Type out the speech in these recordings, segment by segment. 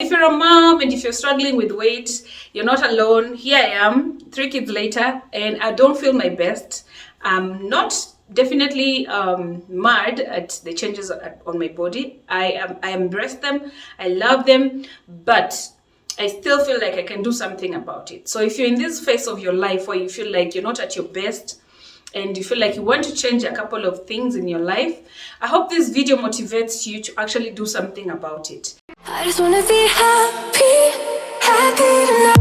If you're a mom and if you're struggling with weight, you're not alone. Here I am, 3 kids later, and I don't feel my best. I'm not definitely mad at the changes on my body. I embrace them, I love them, but I still feel like I can do something about it. So if you're in this phase of your life where you feel like you're not at your best, and you feel like you want to change a couple of things in your life, I hope this video motivates you to actually do something about it. I just wanna be happy tonight.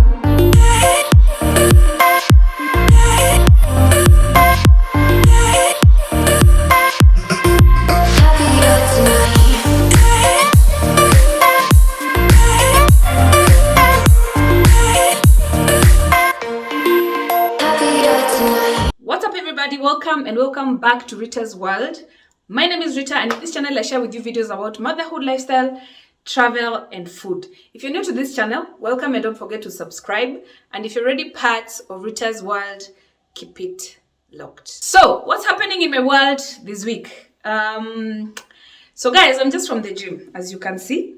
What's up everybody, welcome back to Rita's World. My name is Rita, and in this channel I share with you videos about motherhood, lifestyle, travel and food. If you're new to this channel, welcome, and don't forget to subscribe. And if you're already part of Rita's World, keep it locked. So what's happening in my world this week? So guys, I'm just from the gym, as you can see,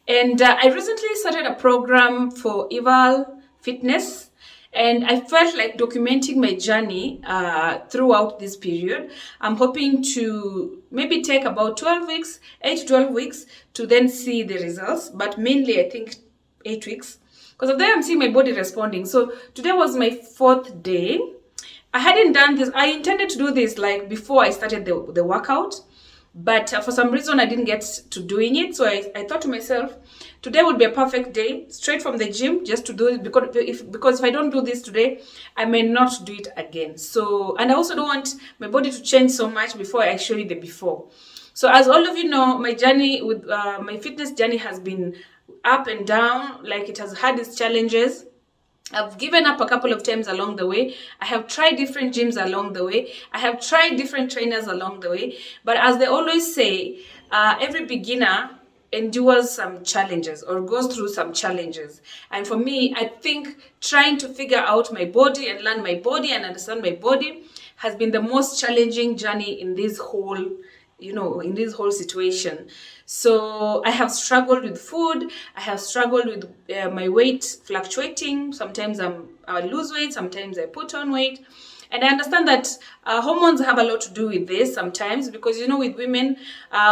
and I recently started a program for Eval Fitness. And I felt like documenting my journey throughout this period. I'm hoping to maybe take about 12 weeks, 8 to 12 weeks to then see the results. But mainly I think 8 weeks. Because of that I'm seeing my body responding. So today was my 4th day. I hadn't done this. I intended to do this like before I started the workout. But for some reason I didn't get to doing it. So I thought to myself, today would be a perfect day straight from the gym just to do it, because if I don't do this today, I may not do it again. So, and I also don't want my body to change so much before I show you the before. So as all of you know, my journey with my fitness journey has been up and down. Like, it has had its challenges. I've given up a couple of times along the way. I have tried different gyms along the way. I have tried different trainers along the way. But as they always say, every beginner endures some challenges or goes through some challenges. And for me, I think trying to figure out my body and learn my body and understand my body has been the most challenging journey in this whole situation. So I have struggled with food. I have struggled with my weight fluctuating. Sometimes I lose weight, sometimes I put on weight. And I understand that hormones have a lot to do with this sometimes, because with women,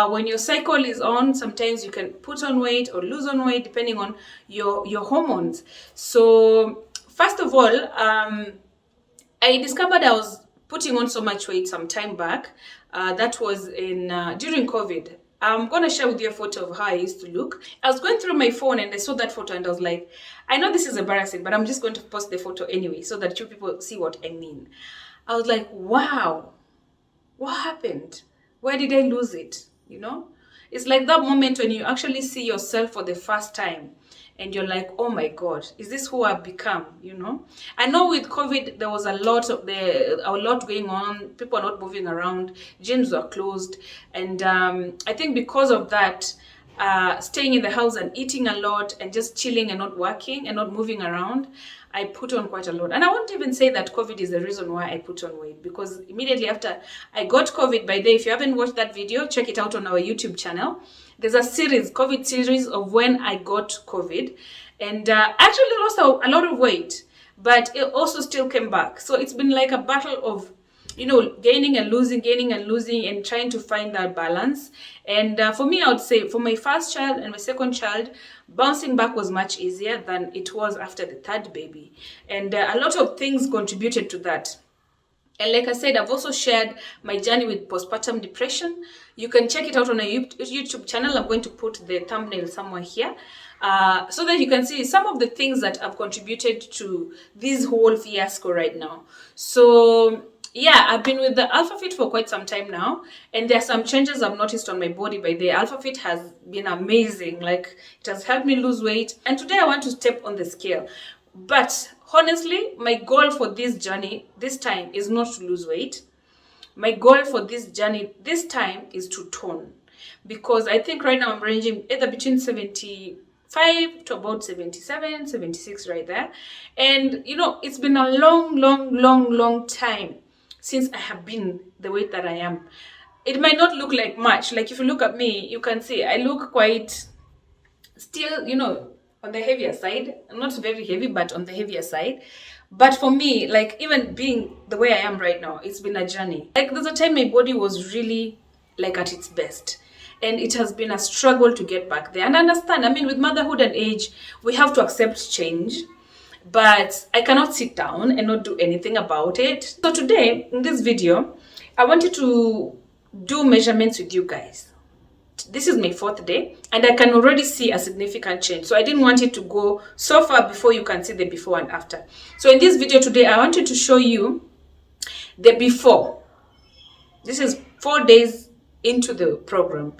when your cycle is on, sometimes you can put on weight or lose on weight depending on your hormones. So first of all, I discovered I was putting on so much weight some time back. That was during COVID. I'm going to share with you a photo of how I used to look. I was going through my phone and I saw that photo and I was like, I know this is embarrassing, but I'm just going to post the photo anyway so that you people see what I mean. I was like, wow, what happened? Where did I lose it? It's like that moment when you actually see yourself for the first time and you're like, oh my God, is this who I've become? I know with COVID, there was a lot going on. People are not moving around. Gyms were closed. And I think because of that, staying in the house and eating a lot and just chilling and not working and not moving around, I put on quite a lot. And I won't even say that COVID is the reason why I put on weight, because immediately after I got COVID, by the way, if you haven't watched that video, check it out on our YouTube channel. There's a COVID series of when I got COVID, and actually lost a lot of weight, but it also still came back. So it's been like a battle of gaining and losing, and trying to find that balance. And for me, I would say for my first child and my second child, bouncing back was much easier than it was after the third baby. And a lot of things contributed to that. And like I said, I've also shared my journey with postpartum depression. You can check it out on a YouTube channel. I'm going to put the thumbnail somewhere here, so that you can see some of the things that have contributed to this whole fiasco right now. So yeah, I've been with the AlphaFit for quite some time now, and there are some changes I've noticed on my body. By the AlphaFit has been amazing. Like, it has helped me lose weight, and today I want to step on the scale. But honestly, my goal for this journey this time is not to lose weight. My goal for this journey this time is to tone, because I think right now I'm ranging either between 75 to about 77, 76 right there. And it's been a long time since I have been the weight that I am. It might not look like much. Like, if you look at me, you can see I look quite still, on the heavier side. Not very heavy, but on the heavier side. But for me, like, even being the way I am right now, it's been a journey. Like, there's a time my body was really like at its best, and it has been a struggle to get back there. And understand, I mean, with motherhood and age, we have to accept change, but I cannot sit down and not do anything about it. So today, in this video, I wanted to do measurements with you guys. This is my 4th day, and I can already see a significant change. So I didn't want it to go so far before you can see the before and after. So in this video today, I wanted to show you the before. This is 4 days into the program,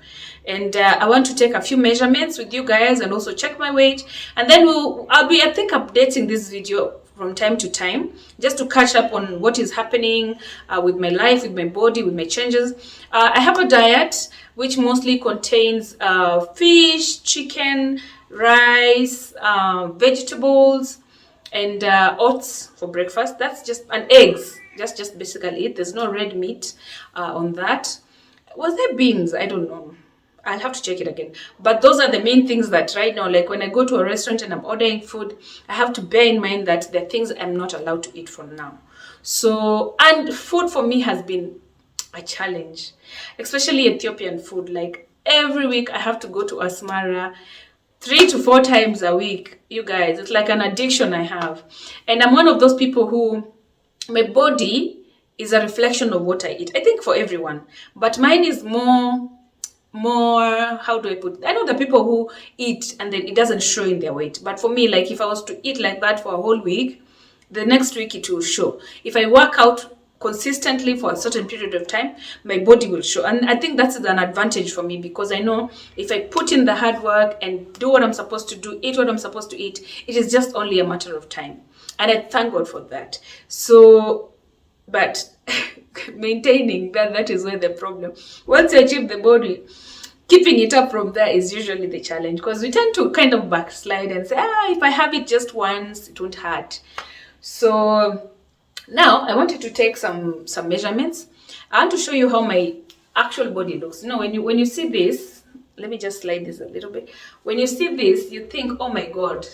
and I want to take a few measurements with you guys and also check my weight, and then I'll be, I think, updating this video from time to time, just to catch up on what is happening with my life, with my body, with my changes. I have a diet which mostly contains fish, chicken, rice, vegetables, and oats for breakfast. That's just, and eggs. Just basically it. There's no red meat on that. Was there beans? I don't know. I'll have to check it again. But those are the main things that right now, like when I go to a restaurant and I'm ordering food, I have to bear in mind that there are things I'm not allowed to eat from now. So, and food for me has been a challenge, especially Ethiopian food. Like every week I have to go to Asmara 3 to 4 times a week. You guys, it's like an addiction I have. And I'm one of those people who, my body is a reflection of what I eat. I think for everyone, but mine is more, how do I put it? I know the people who eat and then it doesn't show in their weight, but for me, like if I was to eat like that for a whole week, the next week it will show. If I work out consistently for a certain period of time, my body will show. And I think that's an advantage for me, because I know if I put in the hard work and do what I'm supposed to do, eat what I'm supposed to eat, it is just only a matter of time. And I thank God for that. So, but maintaining that is where the problem. Once you achieve the body, keeping it up from there is usually the challenge, because we tend to kind of backslide and say, if I have it just once, it won't hurt. So now I wanted to take some measurements. I want to show you how my actual body looks. When you see this, let me just slide this a little bit. When you see this, you think, oh my God,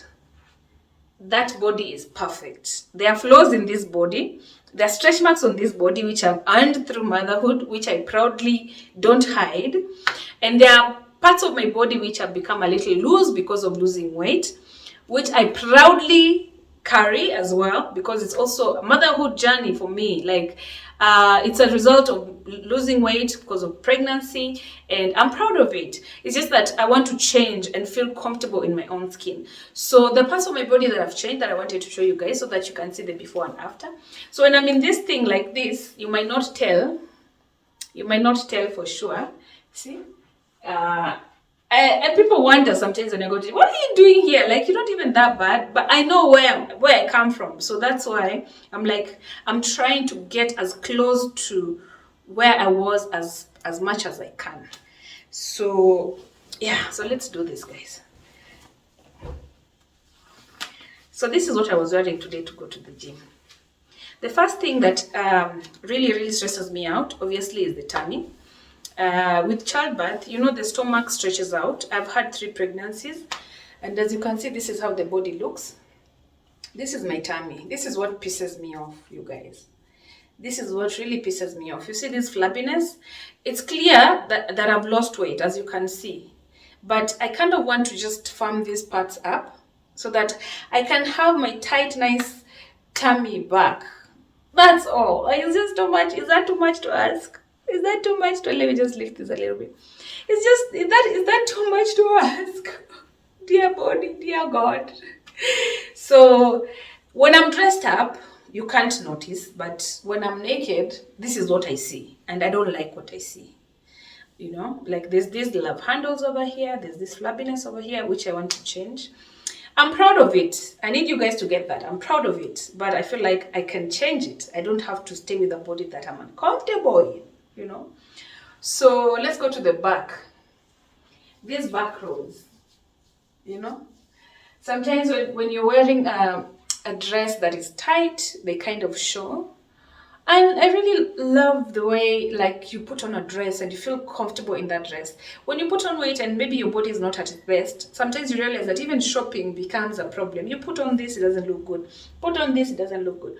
that body is perfect. There are flaws in this body. There are stretch marks on this body which I've earned through motherhood, which I proudly don't hide. And there are parts of my body which have become a little loose because of losing weight, which I proudly carry as well, because it's also a motherhood journey for me. Like it's a result of losing weight because of pregnancy, and I'm proud of it. It's just that I want to change and feel comfortable in my own skin. So the parts of my body that have changed, that I wanted to show you guys so that you can see the before and after. So when I'm in this thing like this, you might not tell for sure. See, and people wonder sometimes when I go to, what are you doing here? Like, you're not even that bad. But I know where I come from. So that's why I'm trying to get as close to where I was as much as I can. So yeah, so let's do this, guys. So this is what I was wearing today to go to the gym. The first thing that really stresses me out, obviously, is the tummy. With childbirth, the stomach stretches out. I've had 3 pregnancies, and as you can see, this is how the body looks. This is my tummy. This is what pisses me off, you guys. This is what really pisses me off. You see this flabbiness? It's clear that I've lost weight, as you can see, but I kind of want to just firm these parts up so that I can have my tight, nice tummy back. That's all. It's just too much. Is that too much to ask? Is that too much to, let me just lift this a little bit. It's just, is that too much to ask? Dear body, dear God. So when I'm dressed up, you can't notice, but when I'm naked, this is what I see. And I don't like what I see. Like there's these love handles over here, there's this flabbiness over here, which I want to change. I'm proud of it. I need you guys to get that. I'm proud of it, but I feel like I can change it. I don't have to stay with a body that I'm uncomfortable in. So let's go to the back. These back rolls, sometimes when you're wearing a dress that is tight, they kind of show. And I really love the way, like, you put on a dress and you feel comfortable in that dress. When you put on weight and maybe your body is not at its best, sometimes you realize that even shopping becomes a problem. You put on this, it doesn't look good. Put on this, it doesn't look good.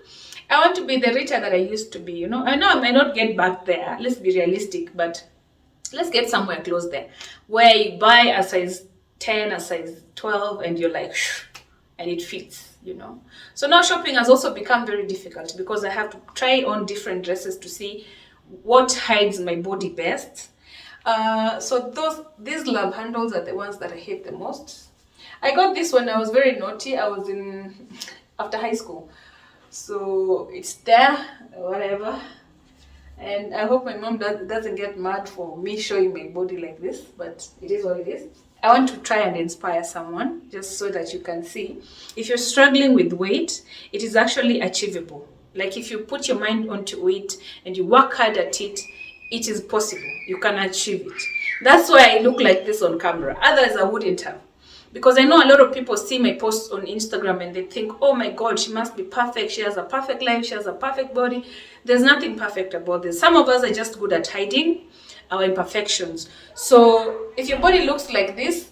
I want to be the Rita that I used to be, you know. I know I might not get back there. Let's be realistic, but let's get somewhere close there, where you buy a size 10, a size 12, and you're like, shh, and it fits, you know. So now shopping has also become very difficult because I have to try on different dresses to see what hides my body best. So these love handles are the ones that I hate the most. I got this when I was very naughty. I was in after high school, so it's there, whatever. And I hope my mom doesn't get mad for me showing my body like this, but it is what it is. I want to try and inspire someone just so that you can see. If you're struggling with weight, it is actually achievable. Like if you put your mind onto it and you work hard at it, it is possible. You can achieve it. That's why I look like this on camera. Otherwise, I wouldn't have. Because I know a lot of people see my posts on Instagram and they think, oh my God, she must be perfect. She has a perfect life. She has a perfect body. There's nothing perfect about this. Some of us are just good at hiding our imperfections. So if your body looks like this,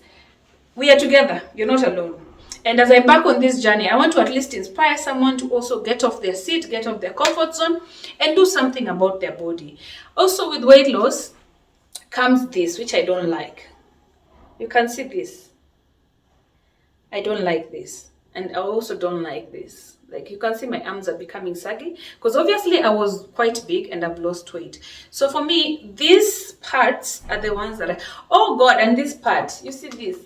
we are together. You're not alone. And as I embark on this journey, I want to at least inspire someone to also get off their seat, get off their comfort zone, and do something about their body. Also, with weight loss comes this, which I don't like. You can see this. I don't like this. And I also don't like this. Like you can see my arms are becoming saggy because obviously I was quite big and I've lost weight. So for me, these parts are the ones that oh God, and this part, you see this?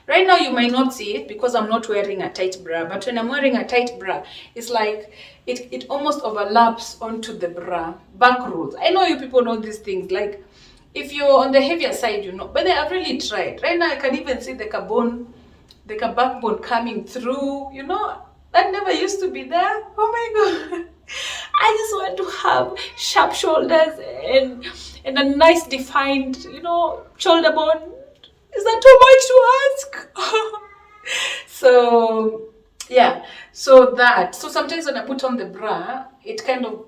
Right now you might not see it because I'm not wearing a tight bra, but when I'm wearing a tight bra, it's like it almost overlaps onto the bra. Back rolls. I know you people know these things. Like if you're on the heavier side, you know, but I've really tried. Right now I can even see the backbone coming through, you know. That never used to be there. Oh my God. I just want to have sharp shoulders and a nice defined, you know, shoulder bone. Is that too much to ask? So yeah, so sometimes when I put on the bra, it kind of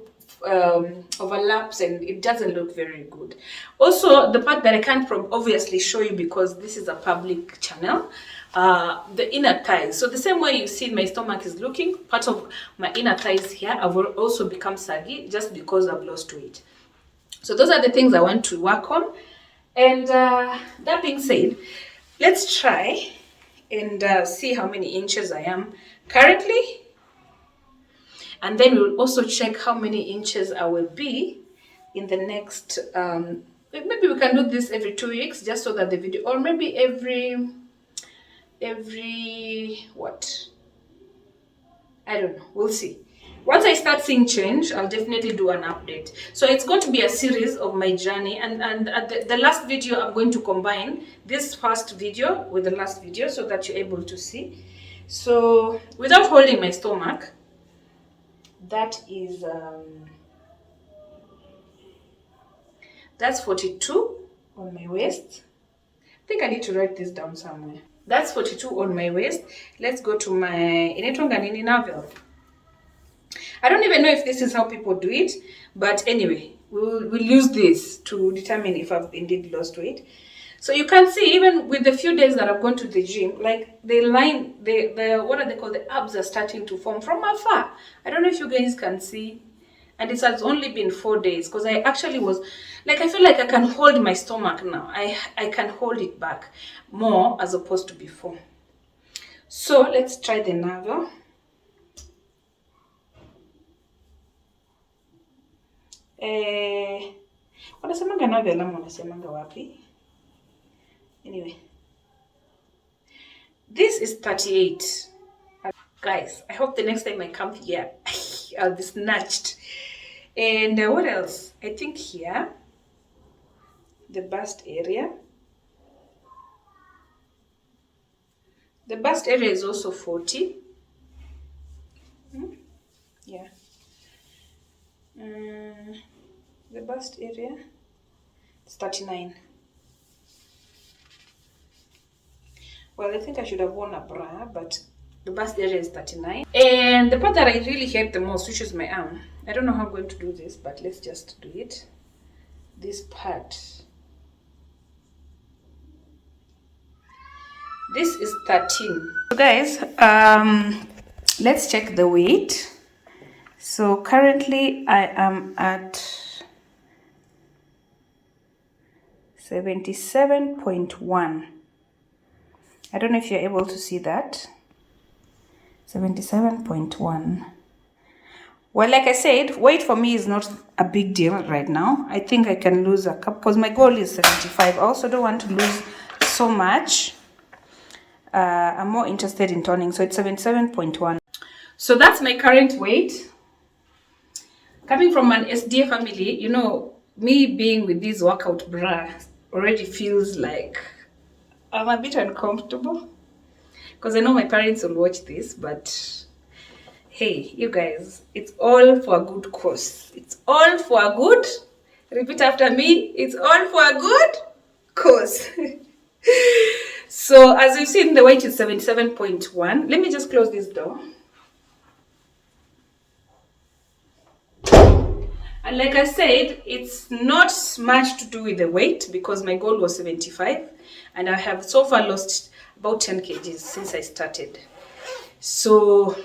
overlaps and it doesn't look very good. Also, the part that I can't obviously show you because this is a public channel, the inner thighs. So the same way you see my stomach is looking, part of my inner thighs here have also become saggy just because I've lost weight. So those are the things I want to work on. And that being said, let's try and see how many inches I am currently. And then we'll also check how many inches I will be in the next, maybe we can do this every 2 weeks just so that the video, or maybe every, what? I don't know, we'll see. Once I start seeing change, I'll definitely do an update. So it's going to be a series of my journey. And at the last video, I'm going to combine this first video with the last video so that you're able to see. So without holding my stomach, that is, that's 42 on my waist. I think I need to write this down somewhere. That's 42 on my waist. Let's go to my Inetonganini navel. I don't even know if this is how people do it, but anyway, we'll use this to determine if I've indeed lost weight. So you can see, even with the few days that I've gone to the gym, like the what are they called? The abs are starting to form from afar. I don't know if you guys can see. And it has only been 4 days because I actually was, like, I feel like I can hold my stomach now. I can hold it back more as opposed to before. So let's try the navel. Wanasemanga navel ama wanasemanga wapi? Anyway, this is 38. Guys, I hope the next time I come here, I'll be snatched. And what else? I think here, the bust area. The bust area is also 40. Yeah. The bust area is 39. Well, I think I should have worn a bra, but The bust area is 39. And the part that I really hate the most, which is my arm. I don't know how I'm going to do this, but let's just do it. This part. This is 13. So guys, let's check the weight. So currently I am at 77.1. I don't know if you're able to see that. 77.1. Well, like I said, weight for me is not a big deal right now. I think I can lose a cup because my goal is 75. I also don't want to lose so much. I'm more interested in toning, so it's 77.1. So that's my current weight. Coming from an SDA family, you know, me being with this workout bra already feels like I'm a bit uncomfortable. Because I know my parents will watch this, but hey, you guys, it's all for a good cause. It's all for a good, repeat after me, it's all for a good cause. So as you've seen, the weight is 77.1. Let me just close this door. And like I said, it's not much to do with the weight because my goal was 75 and I have so far lost about 10 kgs since I started. So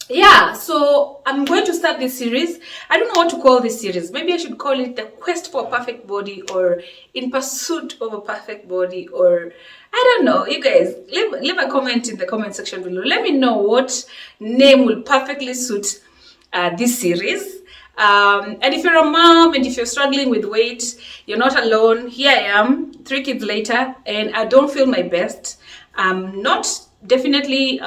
yeah, so I'm going to start this series. I don't know what to call this series. Maybe I should call it The Quest for a Perfect Body or In Pursuit of a Perfect Body, or I don't know. You guys, leave a comment in the comment section below. Let me know what name will perfectly suit this series. And if you're a mom and if you're struggling with weight, you're not alone. Here I am, 3 kids later, and I don't feel my best. I'm not definitely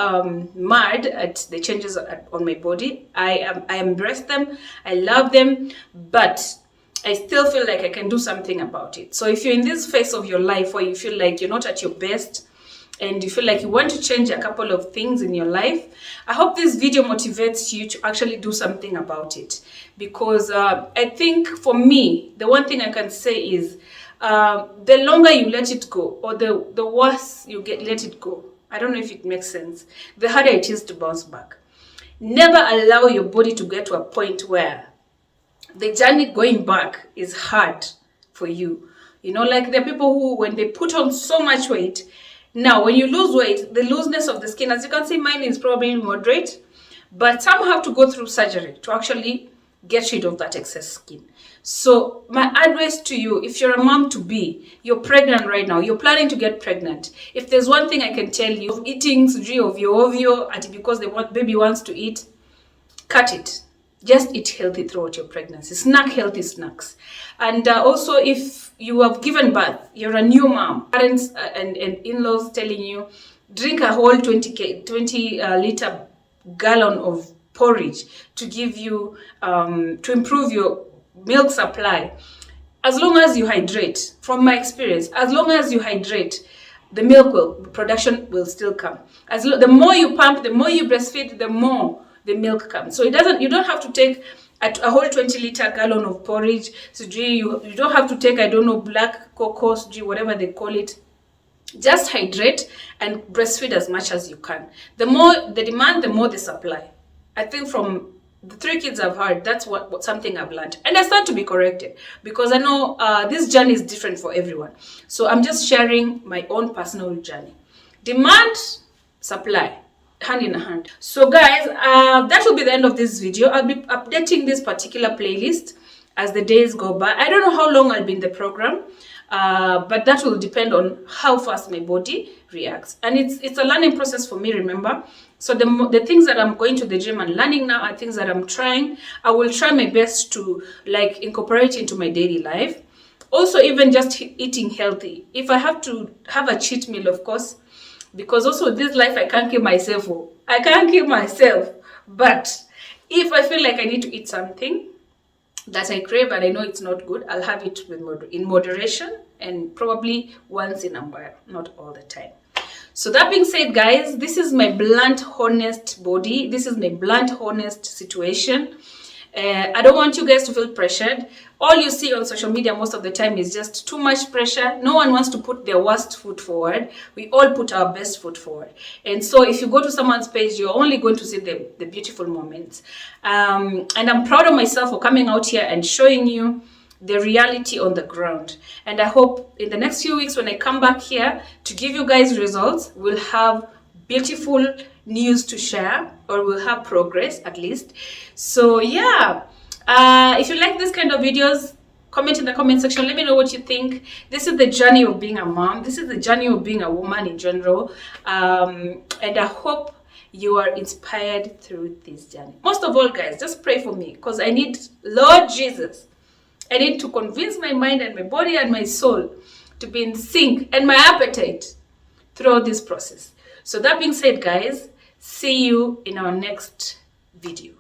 mad at the changes on my body. I embrace them, I love them, but I still feel like I can do something about it. So if you're in this phase of your life where you feel like you're not at your best and you feel like you want to change a couple of things in your life, I hope this video motivates you to actually do something about it. Because I think for me, the one thing I can say is the longer you let it go, or the worse you let it go, I don't know if it makes sense, the harder it is to bounce back. Never allow your body to get to a point where the journey going back is hard for you. You know, like there are people who, when they put on so much weight, now when you lose weight, the looseness of the skin, as you can see, mine is probably moderate, but some have to go through surgery to actually get rid of that excess skin. So my advice to you, if you're a mom to be, you're pregnant right now, you're planning to get pregnant, if there's one thing I can tell you, of eating ovio and because the baby wants to eat, cut it. Just eat healthy throughout your pregnancy. Snack healthy snacks. And also, if you have given birth, you're a new mom, parents and in-laws telling you, drink a whole 20 liter gallon of porridge to give you, to improve your milk supply. As long as you hydrate, from my experience, as long as you hydrate, the production will still come. The more you pump, the more you breastfeed, the more the milk comes. So you don't have to take a whole 20 liter gallon of porridge. So you don't have to take, I don't know, black cocoa, whatever they call it. Just hydrate and breastfeed as much as you can. The more the demand, the more the supply. I think from the 3 kids I've had, that's what something I've learned. And I stand to be corrected because I know this journey is different for everyone. So I'm just sharing my own personal journey. Demand, supply, hand in hand. So guys, that will be the end of this video. I'll be updating this particular playlist as the days go by. I don't know how long I'll be in the program, but that will depend on how fast my body reacts. And it's a learning process for me, remember. So the things that I'm going to the gym and learning now are things that I'm trying. I will try my best to like incorporate into my daily life. Also, even just eating healthy. If I have to have a cheat meal, of course, because also this life I can't keep myself. I can't keep myself. But if I feel like I need to eat something that I crave and I know it's not good, I'll have it in moderation and probably once in a while, not all the time. So that being said, guys, this is my blunt, honest body. This is my blunt, honest situation. I don't want you guys to feel pressured. All you see on social media most of the time is just too much pressure. No one wants to put their worst foot forward. We all put our best foot forward. And so if you go to someone's page, you're only going to see the beautiful moments. And I'm proud of myself for coming out here and showing you the reality on the ground. And I hope in the next few weeks when I come back here to give you guys results, we'll have beautiful news to share, or we'll have progress at least. So yeah, if you like this kind of videos, comment in the comment section. Let me know what you think. This is the journey of being a mom. This is the journey of being a woman in general. And I hope you are inspired through this journey. Most of all, guys, just pray for me, because I need, Lord Jesus, I need to convince my mind and my body and my soul to be in sync, and my appetite throughout this process. So that being said, guys, see you in our next video.